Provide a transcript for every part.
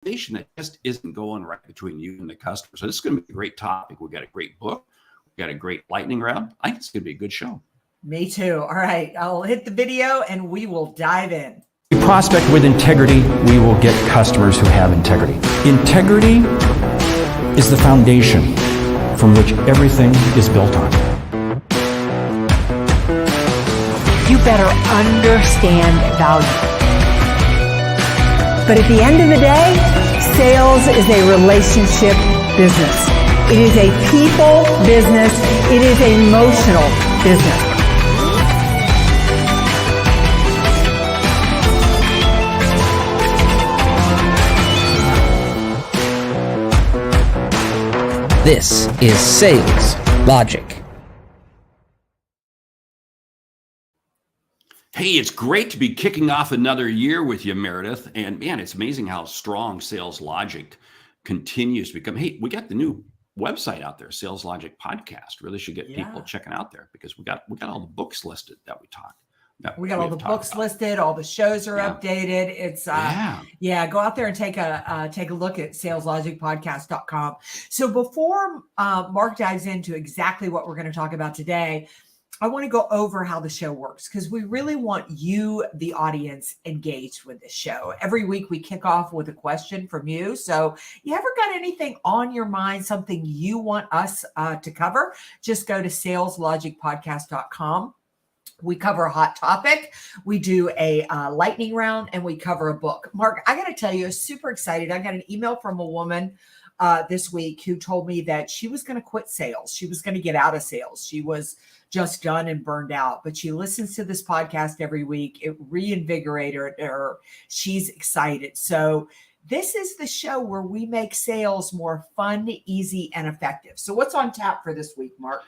conversation that just isn't going right between you and the customer. So this is going to be a great topic. We've got a great book. We've got a great lightning round. I think it's going to be a good show. Me too. All right. I'll hit the video and we will dive in. We prospect with integrity, we will get customers who have integrity. Integrity is the foundation from which everything is built on. You better understand value. But at the end of the day, sales is a relationship business. It is a people business. It is an emotional business. This is Sales Logic. Hey, it's great to be kicking off another year with you, Meridith. And man, it's amazing how strong Sales Logic continues to become. Hey, we got the new website out there, Sales Logic Podcast. Really should get people checking out there because we got all the books listed that we talk. We got all the books listed. All the shows are updated. It's go out there and take a look at saleslogicpodcast.com. So before Mark dives into exactly what we're going to talk about today, I want to go over how the show works because we really want you, the audience, engaged with this show. Every week we kick off with a question from you. So you ever got anything on your mind, something you want us to cover? Just go to saleslogicpodcast.com. We cover a hot topic. We do a lightning round and we cover a book. Mark, I got to tell you, I'm super excited. I got an email from a woman this week who told me that she was going to quit sales. She was going to get out of sales. She was just done and burned out, but she listens to this podcast every week. It reinvigorated her. She's excited. So this is the show where we make sales more fun, easy, and effective. So what's on tap for this week, Mark?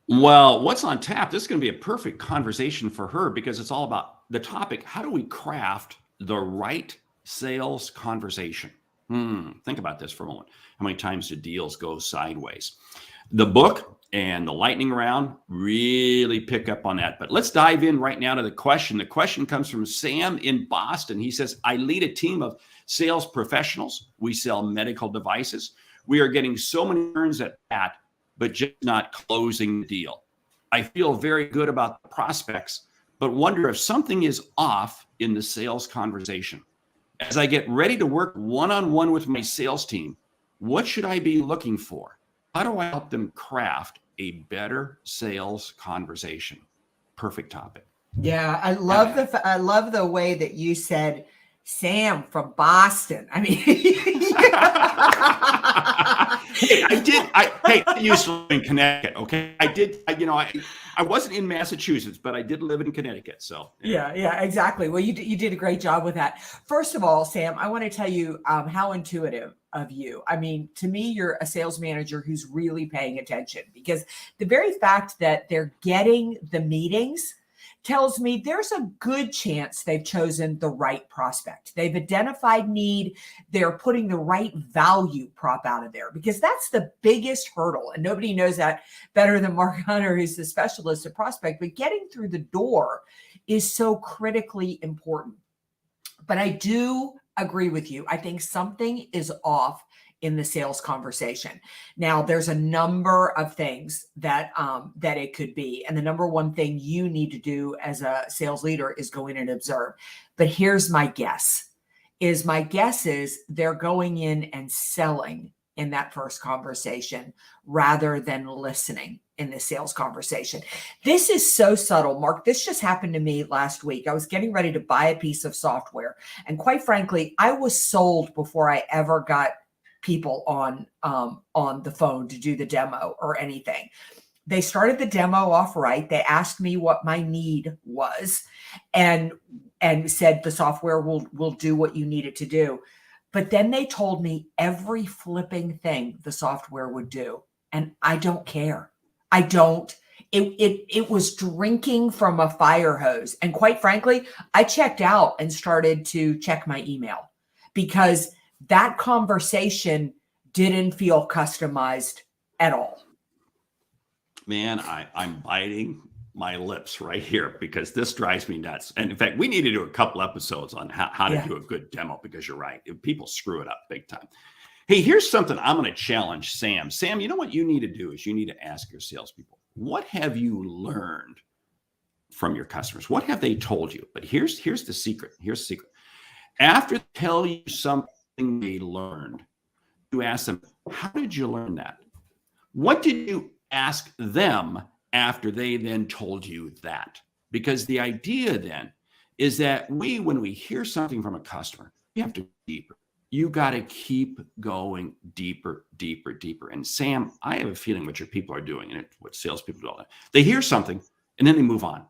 Well, what's on tap? This is going to be a perfect conversation for her because it's all about the topic. How do we craft the right sales conversation? Think about this for a moment. How many times do deals go sideways? The book and the lightning round really pick up on that. But let's dive in right now to the question. The question comes from Sam in Boston. He says, I lead a team of sales professionals. We sell medical devices. We are getting so many turns at that, but just not closing the deal. I feel very good about the prospects, but wonder if something is off in the sales conversation. As I get ready to work one-on-one with my sales team, what should I be looking for? How do I help them craft a better sales conversation? Perfect topic. Yeah, I love the way that you said Sam from Boston. I mean, I used to live in Connecticut. Okay. I wasn't in Massachusetts, but I did live in Connecticut. So yeah, exactly. Well, you did a great job with that. First of all, Sam, I want to tell you how intuitive of you. I mean, to me, you're a sales manager who's really paying attention because the very fact that they're getting the meetings tells me there's a good chance they've chosen the right prospect. They've identified need. They're putting the right value prop out of there because that's the biggest hurdle. And nobody knows that better than Mark Hunter, who's the specialist at prospect. But getting through the door is so critically important. But I do agree with you. I think something is off in the sales conversation. Now, there's a number of things that it could be. And the number one thing you need to do as a sales leader is go in and observe. But here's my guess. My guess is they're going in and selling in that first conversation rather than listening in the sales conversation. This is so subtle, Mark. This just happened to me last week. I was getting ready to buy a piece of software. And quite frankly, I was sold before I ever got people on the phone to do the demo or anything. They started the demo off right. They asked me what my need was and said the software will do what you need it to do. But then they told me every flipping thing the software would do. And I don't care. I don't. It was drinking from a fire hose. And quite frankly, I checked out and started to check my email because that conversation didn't feel customized at all. Man, I'm biting my lips right here because this drives me nuts. And in fact, we need to do a couple episodes on how to do a good demo because you're right. People screw it up big time. Hey, here's something I'm going to challenge Sam. Sam, you know what you need to do is you need to ask your salespeople, what have you learned from your customers? What have they told you? But here's the secret. Here's the secret. After they tell you something they learned, you ask them, how did you learn that? What did you ask them after they then told you that? Because the idea then is that when we hear something from a customer, we have to go deeper. You got to keep going deeper, deeper, deeper. And Sam, I have a feeling what your people are doing, and what salespeople do all that. They hear something and then they move on.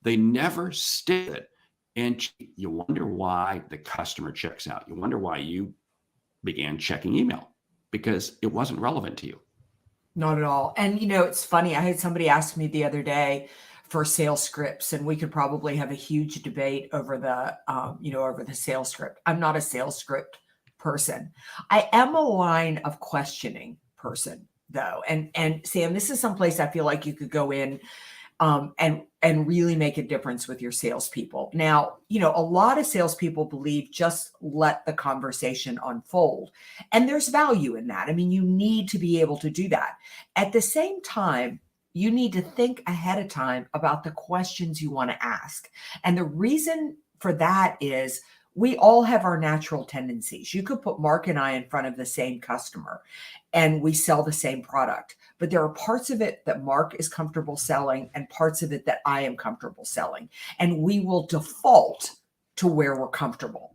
They never stick it. And you wonder why the customer checks out. You wonder why you began checking email, because it wasn't relevant to you. Not at all. And, it's funny. I had somebody ask me the other day for sales scripts, and we could probably have a huge debate over over the sales script. I'm not a sales script person. I am a line of questioning person, though. And Sam, this is someplace I feel like you could go in and really make a difference with your salespeople. Now, a lot of salespeople believe just let the conversation unfold. And there's value in that. I mean, you need to be able to do that. At the same time, you need to think ahead of time about the questions you want to ask. And the reason for that is we all have our natural tendencies. You could put Mark and I in front of the same customer and we sell the same product, but there are parts of it that Mark is comfortable selling and parts of it that I am comfortable selling. And we will default to where we're comfortable.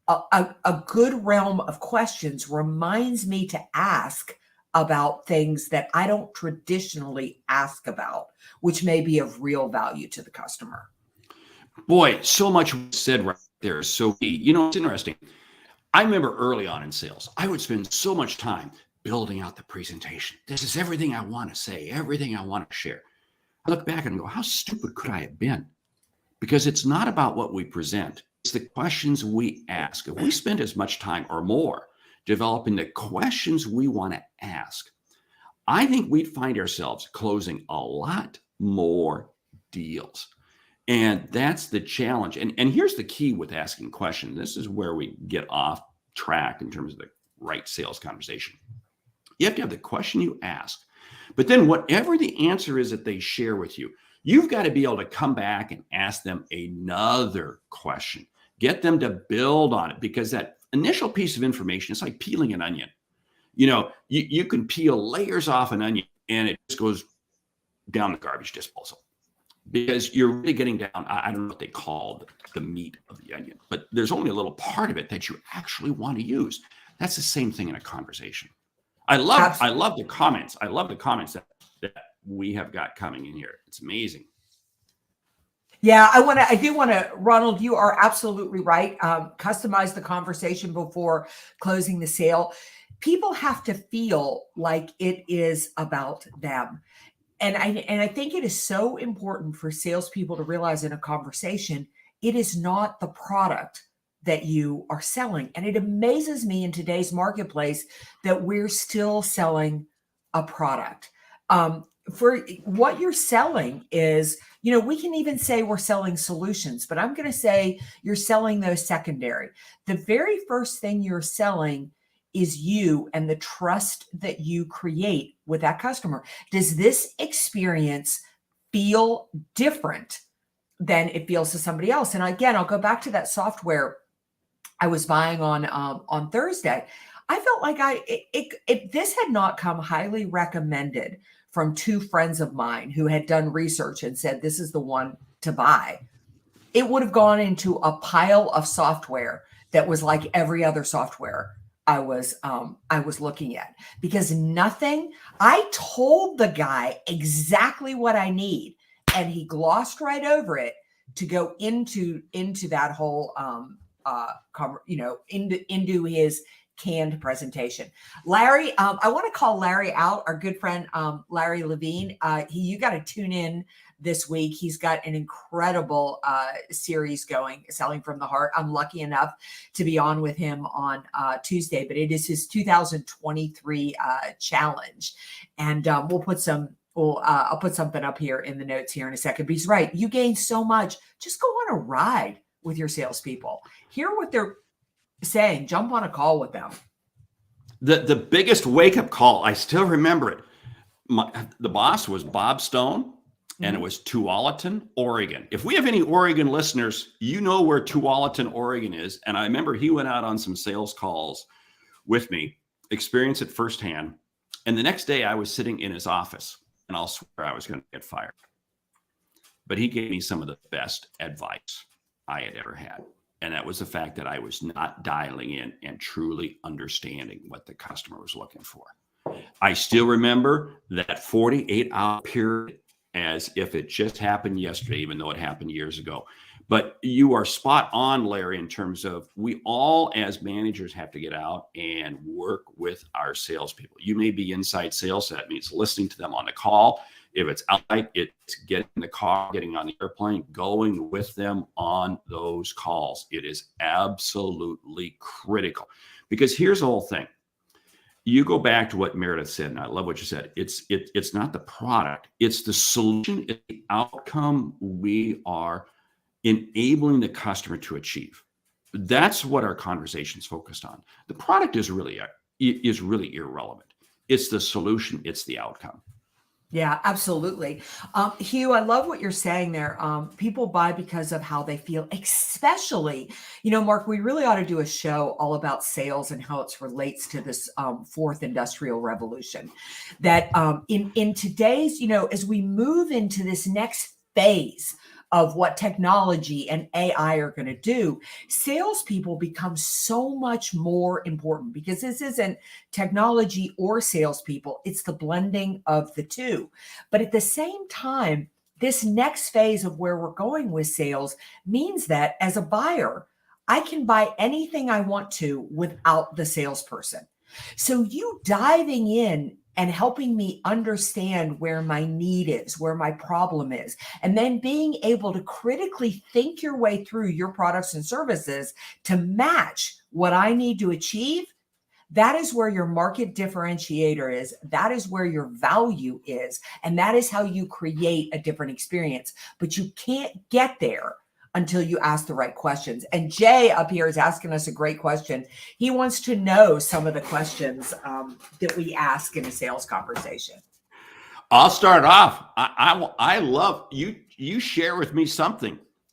A good realm of questions reminds me to ask about things that I don't traditionally ask about, which may be of real value to the customer. Boy, so much said right there is so key. It's interesting. I remember early on in sales, I would spend so much time building out the presentation. This is everything I want to say, everything I want to share. I look back and go, how stupid could I have been? Because it's not about what we present. It's the questions we ask. If we spend as much time or more developing the questions we want to ask, I think we'd find ourselves closing a lot more deals. And that's the challenge. And here's the key with asking questions. This is where we get off track in terms of the right sales conversation. You have to have the question you ask, but then whatever the answer is that they share with you, you've got to be able to come back and ask them another question. Get them to build on it, because that initial piece of information is like peeling an onion. You can peel layers off an onion and it just goes down the garbage disposal, because you're really getting down. I don't know what they call the meat of the onion, but there's only a little part of it that you actually want to use. That's the same thing in a conversation. I love the comments. I love the comments that we have got coming in here. It's amazing. Yeah, I do want to, Ronald, you are absolutely right. Customize the conversation before closing the sale. People have to feel like it is about them. And I think it is so important for salespeople to realize in a conversation, it is not the product that you are selling. And it amazes me in today's marketplace that we're still selling a product. For what you're selling is, we can even say we're selling solutions, but I'm going to say you're selling those secondary. The very first thing you're selling is you and the trust that you create with that customer. Does this experience feel different than it feels to somebody else? And again, I'll go back to that software I was buying on Thursday. I felt like if this had not come highly recommended from two friends of mine who had done research and said, this is the one to buy, it would have gone into a pile of software that was like every other software I was looking at, because I told the guy exactly what I need and he glossed right over it to go into that whole, into his canned presentation. Larry, I want to call Larry out, our good friend, Larry Levine. You got to tune in this week. He's got an incredible series going, Selling from the Heart. I'm lucky enough to be on with him on Tuesday, but it is his 2023 challenge. And we'll put some Well, I'll put something up here in the notes here in a second. But he's right. You gain so much. Just go on a ride with your salespeople. Hear what they're saying. Jump on a call with them. The biggest wake up call, I still remember it. The boss was Bob Stone, and it was Tualatin, Oregon. If we have any Oregon listeners, you know where Tualatin, Oregon is. And I remember he went out on some sales calls with me, experienced it firsthand. And the next day I was sitting in his office, and I'll swear I was going to get fired. But he gave me some of the best advice I had ever had. And that was the fact that I was not dialing in and truly understanding what the customer was looking for. I still remember that 48-hour period as if it just happened yesterday, even though it happened years ago. But you are spot on, Larry, in terms of we all as managers have to get out and work with our salespeople. You may be inside sales. So that means listening to them on the call. If it's outside, it's getting in the car, getting on the airplane, going with them on those calls. It is absolutely critical, because here's the whole thing. You go back to what Meridith said, and I love what you said. It's not the product, it's the solution, it's the outcome we are enabling the customer to achieve. That's what our conversation's focused on. The product is really irrelevant. It's the solution, it's the outcome. Yeah, absolutely. Hugh, I love what you're saying there. People buy because of how they feel, especially, Mark, we really ought to do a show all about sales and how it relates to this fourth industrial revolution. That in today's, as we move into this next phase of what technology and AI are going to do, salespeople become so much more important, because this isn't technology or salespeople, it's the blending of the two. But at the same time, this next phase of where we're going with sales means that as a buyer, I can buy anything I want to without the salesperson. So you diving in and helping me understand where my need is, where my problem is, and then being able to critically think your way through your products and services to match what I need to achieve, that is where your market differentiator is. That is where your value is. And that is how you create a different experience. But you can't get there until you ask the right questions. And Jay up here is asking us a great question. He wants to know some of the questions that we ask in a sales conversation. I'll start off. I love you. You share with me something,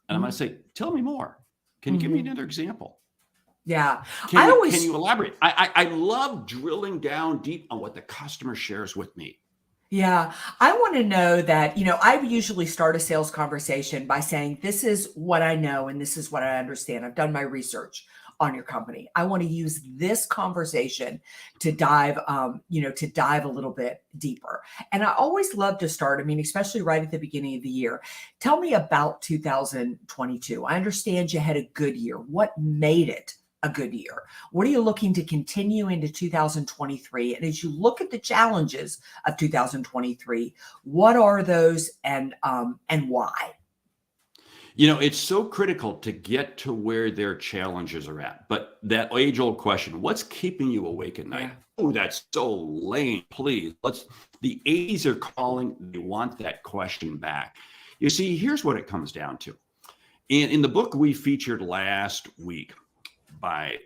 and I'm going to say, tell me more. Can you give me another example? Yeah. Can you elaborate? I love drilling down deep on what the customer shares with me. Yeah, I want to know that, I usually start a sales conversation by saying, this is what I know and this is what I understand. I've done my research on your company. I want to use this conversation to dive, to dive a little bit deeper. And I always love to start, especially right at the beginning of the year. Tell me about 2022. I understand you had a good year. What made it a good year? What are you looking to continue into 2023? And as you look at the challenges of 2023, what are those and why? It's so critical to get to where their challenges are at. But that age-old question, what's keeping you awake at night? Yeah. Oh, that's so lame. Please, the 80s are calling. They want that question back. You see, here's what it comes down to. In the book we featured last week by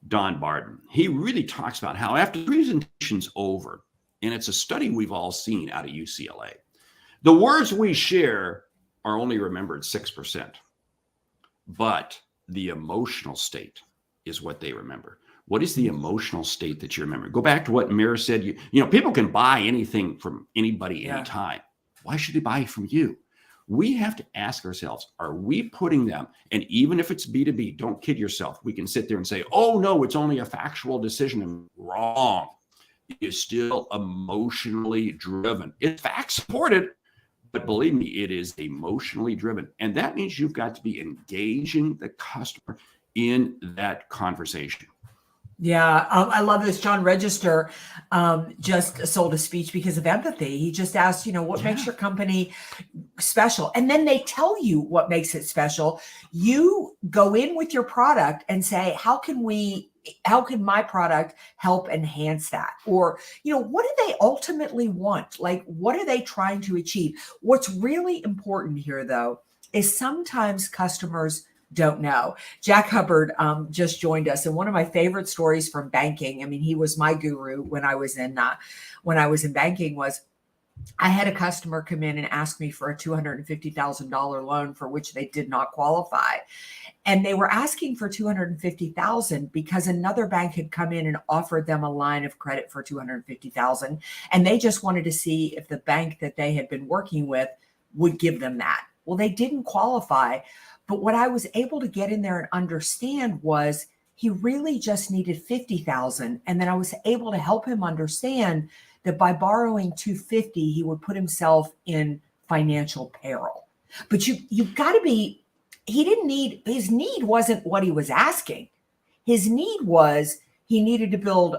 Don Barton, he really talks about how after the presentation's over, and it's a study we've all seen out of UCLA, the words we share are only remembered 6%, but the emotional state is what they remember. What is the emotional state that you remember? Go back to what Mira said. People can buy anything from anybody anytime. Why should they buy from you? We have to ask ourselves, are we putting them, and even if it's B2B, don't kid yourself. We can sit there and say, oh no, it's only a factual decision. Wrong. It is still emotionally driven. It's fact supported, but believe me, it is emotionally driven. And that means you've got to be engaging the customer in that conversation. Yeah, I love this. John Register just sold a speech because of empathy. He just asked, what makes your company special? And then they tell you what makes it special. You go in with your product and say, how can we how can my product help enhance that? Or, what do they ultimately want? Like, what are they trying to achieve? What's really important here, though, is sometimes customers don't know. Jack Hubbard just joined us, and one of my favorite stories from banking, I mean, he was my guru when I was in banking, was I had a customer come in and ask me for a $250,000 loan for which they did not qualify. And they were asking for $250,000 because another bank had come in and offered them a line of credit for $250,000. And they just wanted to see if the bank that they had been working with would give them that. Well, they didn't qualify. But what I was able to get in there and understand was he really just needed $50,000. And then I was able to help him understand that by borrowing $250,000, he would put himself in financial peril. But you've got to be, his need wasn't what he was asking. His need was he needed to build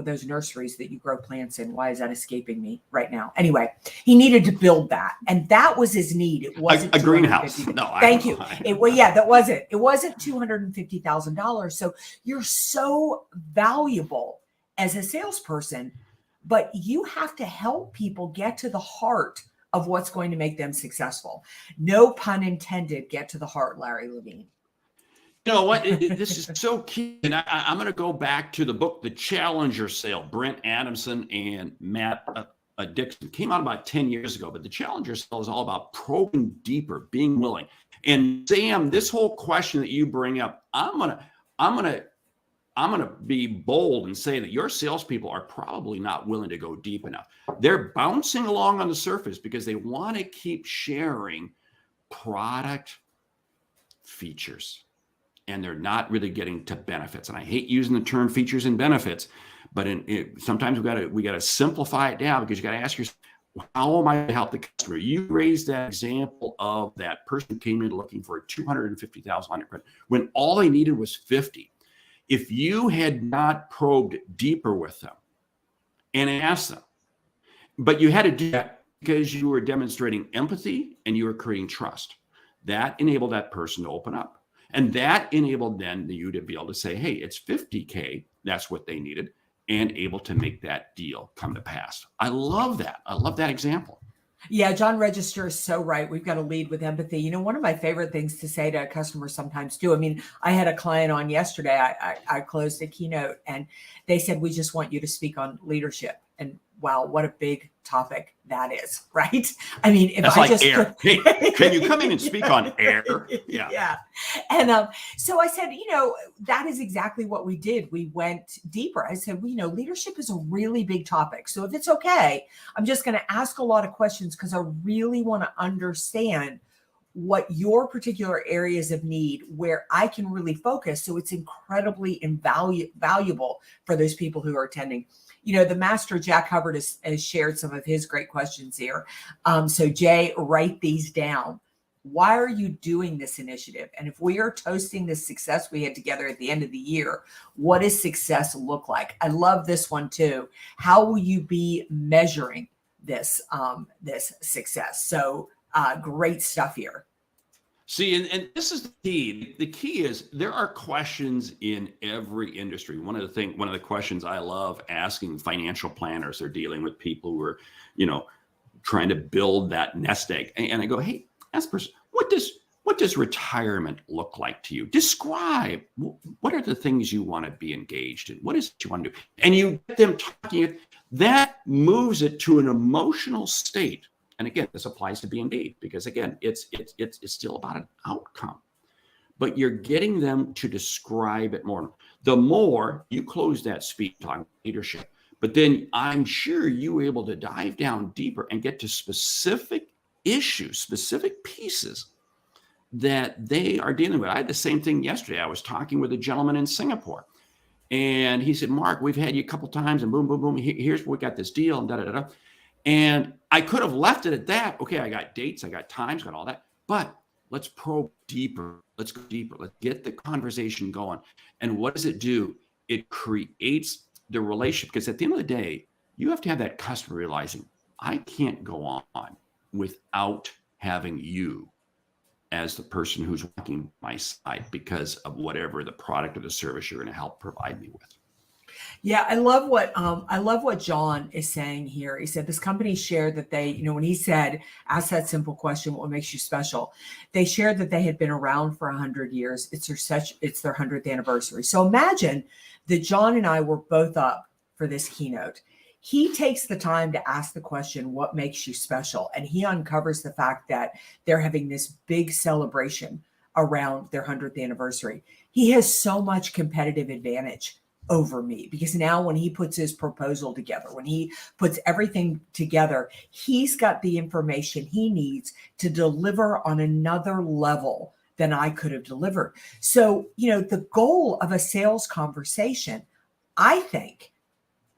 those nurseries that you grow plants in. Why is that escaping me right now? Anyway, he needed to build that. And that was his need. It wasn't a greenhouse. No, thank you. It wasn't $250,000. So you're so valuable as a salesperson, but you have to help people get to the heart of what's going to make them successful. No pun intended, get to the heart, Larry Levine. You know what? This is so key. And I'm going to go back to the book, The Challenger Sale. Brent Adamson and Matt Dixon came out about 10 years ago. But The Challenger Sale is all about probing deeper, being willing. And Sam, this whole question that you bring up, I'm gonna be bold and say that your salespeople are probably not willing to go deep enough. They're bouncing along on the surface because they want to keep sharing product features. And they're not really getting to benefits. And I hate using the term features and benefits, but sometimes we got to simplify it down, because you got to ask yourself, how am I going to help the customer? You raised that example of that person who came in looking for a $250,000 credit when all they needed was $50,000. If you had not probed deeper with them and asked them, but you had to do that because you were demonstrating empathy and you were creating trust, that enabled that person to open up. And that enabled then you to be able to say, hey, it's $50K. That's what they needed, and able to make that deal come to pass. I love that. I love that example. Yeah, John Register is so right. We've got to lead with empathy. One of my favorite things to say to customers sometimes too. I mean, I had a client on yesterday. I closed a keynote and they said, we just want you to speak on leadership. And wow, what a big topic that is, right? I mean, if that's I like just air. Hey, can you come in and speak on air? Yeah. And so I said, that is exactly what we did. We went deeper. I said, leadership is a really big topic. So if it's okay, I'm just going to ask a lot of questions because I really want to understand what your particular areas of need where I can really focus. So it's incredibly valuable for those people who are attending. The master Jack Hubbard has shared some of his great questions here. So Jay, write these down. Why are you doing this initiative? And if we are toasting the success we had together at the end of the year, what does success look like? I love this one too. How will you be measuring this success? So great stuff here. See, and this is the key. The key is there are questions in every industry. One of the questions I love asking financial planners, they're dealing with people who are, trying to build that nest egg. And I go, hey, ask the person, what does retirement look like to you? Describe what are the things you want to be engaged in? What is it you want to do? And you get them talking, that moves it to an emotional state. And again, this applies to B&B because again, it's still about an outcome, but you're getting them to describe it more. The more you close that speech on leadership, but then I'm sure you were able to dive down deeper and get to specific issues, specific pieces that they are dealing with. I had the same thing yesterday. I was talking with a gentleman in Singapore and he said, Mark, we've had you a couple times and boom, boom, boom. Here's we got this deal and da-da-da-da. And I could have left it at that. Okay, I got dates, I got times, got all that. But let's probe deeper. Let's go deeper. Let's get the conversation going. And what does it do? It creates the relationship. Because at the end of the day, you have to have that customer realizing, I can't go on without having you as the person who's walking my side because of whatever the product or the service you're going to help provide me with. Yeah, I love what John is saying here. He said this company shared that they, when he said, ask that simple question, what makes you special? They shared that they had been around for 100 years. It's their 100th anniversary. So imagine that John and I were both up for this keynote. He takes the time to ask the question, what makes you special? And he uncovers the fact that they're having this big celebration around their 100th anniversary. He has so much competitive advantage over me because now when he puts his proposal together, when he puts everything together, he's got the information he needs to deliver on another level than I could have delivered. So, the goal of a sales conversation, I think,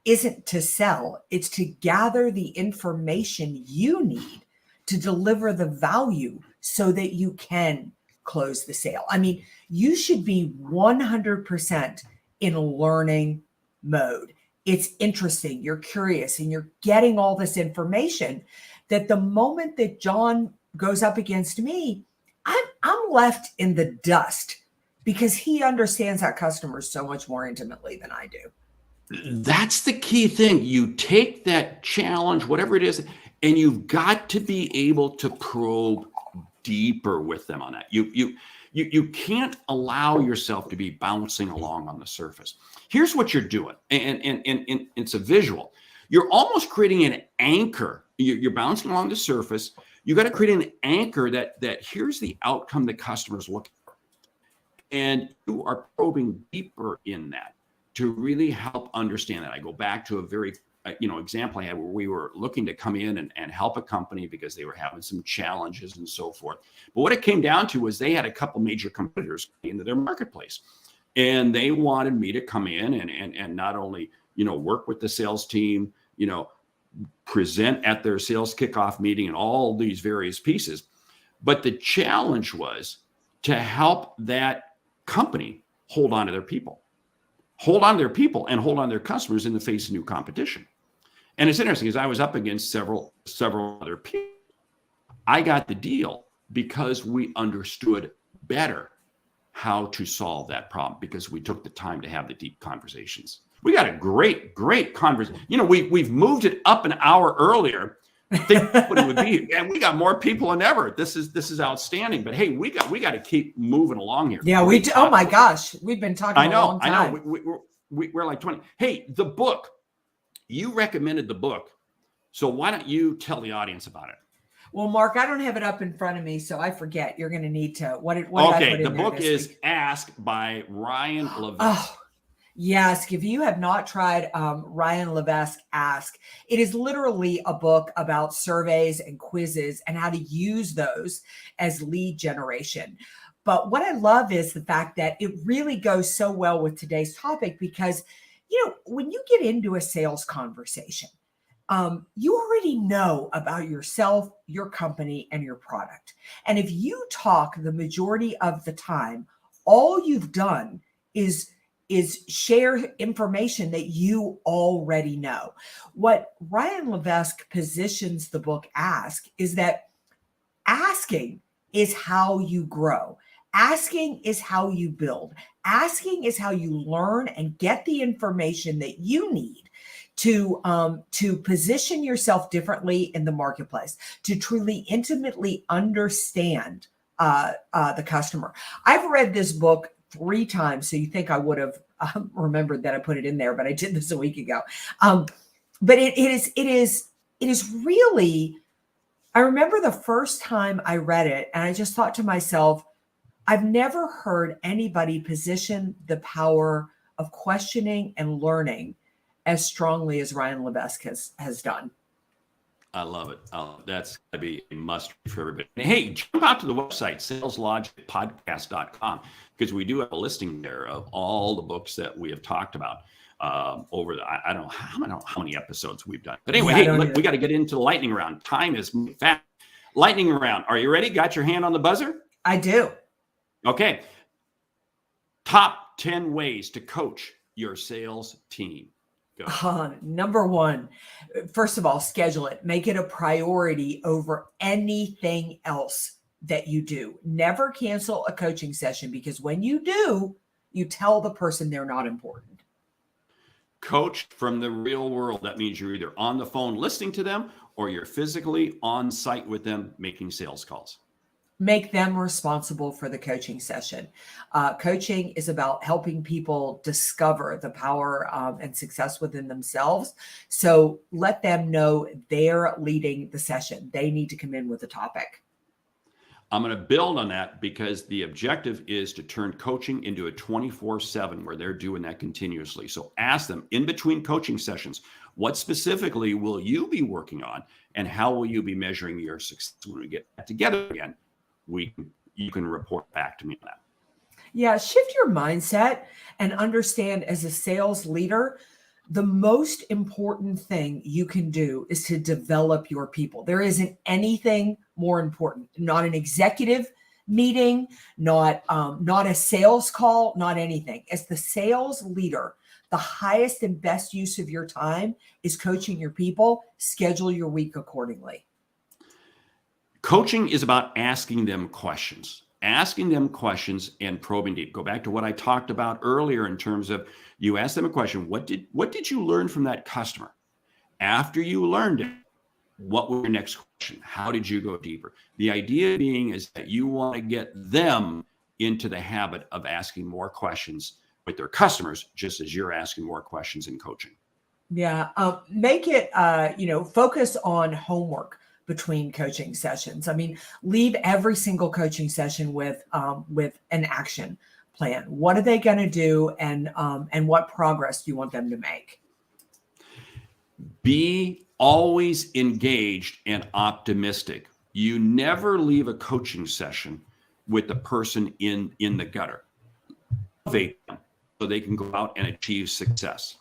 isn't to sell, it's to gather the information you need to deliver the value so that you can close the sale. I mean, you should be 100% in learning mode. It's interesting, you're curious, and you're getting all this information that the moment that John goes up against me, I'm left in the dust because he understands that customer so much more intimately than I do. That's the key thing. You take that challenge, whatever it is, and you've got to be able to probe deeper with them on that. You can't allow yourself to be bouncing along on the surface. Here's what you're doing, and it's a visual. You're almost creating an anchor. You're bouncing along the surface. You got to create an anchor that here's the outcome the customer's looking for, and you are probing deeper in that to really help understand that. I go back to a very example I had where we were looking to come in and help a company because they were having some challenges and so forth. But what it came down to was they had a couple major competitors into their marketplace, and they wanted me to come in and not only, work with the sales team, present at their sales kickoff meeting and all these various pieces. But the challenge was to help that company hold on to their people. Hold on to their people and hold on to their customers in the face of new competition. And it's interesting because I was up against several other people. I got the deal because we understood better how to solve that problem because we took the time to have the deep conversations. We got a great conversation. We've moved it up an hour earlier. Think what it would be, and we got more people than ever. This is outstanding. But hey, we got to keep moving along here. Yeah, we do. Oh my gosh, we've been talking a long time. I know. We're like 20. Hey, the book. You recommended the book, so why don't you tell the audience about it? Well, Mark, I don't have it up in front of me, so I forget. You're going to need to. What did I put in the there book is week? Ask by Ryan Levesque. Oh, yes. If you have not tried Ryan Levesque Ask, it is literally a book about surveys and quizzes and how to use those as lead generation. But what I love is the fact that it really goes so well with today's topic because, when you get into a sales conversation, you already know about yourself, your company, and your product. And if you talk the majority of the time, all you've done is share information that you already know. What Ryan Levesque positions the book Ask is that asking is how you grow. Asking is how you build. Asking is how you learn and get the information that you need to position yourself differently in the marketplace, to truly intimately understand the customer. I've read this book 3 times, so you think I would have remembered that I put it in there, but I did this a week ago. But it is really. I remember the first time I read it, and I just thought to myself, I've never heard anybody position the power of questioning and learning as strongly as Ryan Levesque has done. I love it. That's going to be a must for everybody. And hey, jump out to the website, saleslogicpodcast.com, because we do have a listing there of all the books that we have talked about over the, I don't know how many episodes we've done. But anyway, we got to get into the lightning round. Time is fast. Lightning round. Are you ready? Got your hand on the buzzer? I do. Okay. Top 10 ways to coach your sales team. Number 1, first of all, schedule it. Make it a priority over anything else that you do. Never cancel a coaching session, because when you do, you tell the person they're not important. Coach from the real world. That means you're either on the phone listening to them or you're physically on site with them making sales calls. Make them responsible for the coaching session. Coaching is about helping people discover the power and success within themselves. So let them know they're leading the session. They need to come in with a topic. I'm going to build on that because the objective is to turn coaching into a 24/7 where they're doing that continuously. So ask them in between coaching sessions, what specifically will you be working on and how will you be measuring your success? When we get back together again, you can report back to me on that. Yeah, shift your mindset and understand, as a sales leader, the most important thing you can do is to develop your people. There isn't anything more important. Not an executive meeting, not a sales call, not anything. As the sales leader, the highest and best use of your time is coaching your people. Schedule your week accordingly. Coaching is about asking them questions and probing deep. Go back to what I talked about earlier in terms of you ask them a question. What did you learn from that customer? After you learned it, what was your next question? How did you go deeper? The idea being is that you want to get them into the habit of asking more questions with their customers, just as you're asking more questions in coaching. Yeah. Make it, focus on homework between coaching sessions. I mean, leave every single coaching session with an action plan. What are they going to do, and what progress do you want them to make? Be always engaged and optimistic. You never leave a coaching session with the person in the gutter. Motivate them so they can go out and achieve success.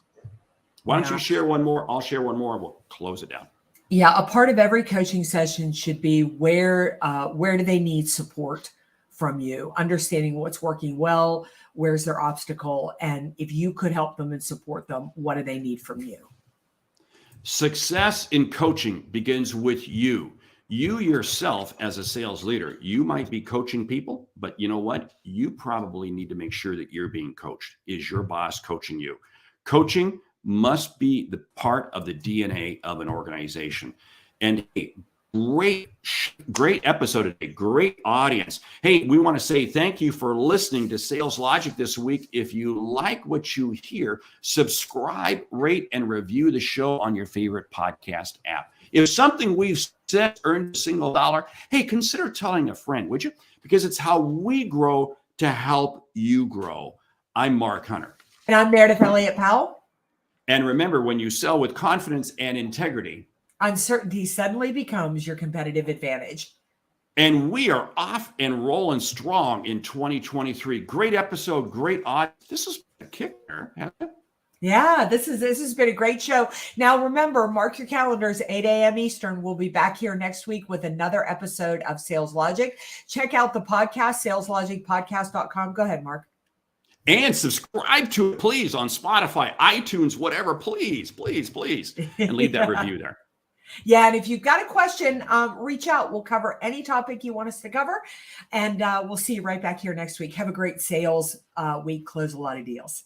Why don't you share one more? I'll share one more and we'll close it down. Yeah, a part of every coaching session should be where do they need support from you? Understanding what's working well, where's their obstacle, and if you could help them and support them, what do they need from you? Success in coaching begins with you. You yourself as a sales leader, you might be coaching people, but you know what? You probably need to make sure that you're being coached. Is your boss coaching you? Coaching must be the part of the DNA of an organization. And hey, great episode today, great audience. Hey, we want to say thank you for listening to Sales Logic this week. If you like what you hear, subscribe, rate, and review the show on your favorite podcast app. If something we've said earned a single dollar, hey, consider telling a friend, would you? Because it's how we grow to help you grow. I'm Mark Hunter. And I'm Meridith Elliott Powell. And remember, when you sell with confidence and integrity, uncertainty suddenly becomes your competitive advantage. And we are off and rolling strong in 2023. Great episode, great audience. This is a kicker. Yeah, this has been a great show. Now, remember, mark your calendars, 8 a.m. Eastern. We'll be back here next week with another episode of Sales Logic. Check out the podcast, saleslogicpodcast.com. Go ahead, Mark. And subscribe to it, please, on Spotify, iTunes, whatever, please. And leave that review there. Yeah, and if you've got a question, reach out. We'll cover any topic you want us to cover. And we'll see you right back here next week. Have a great sales week. Close a lot of deals.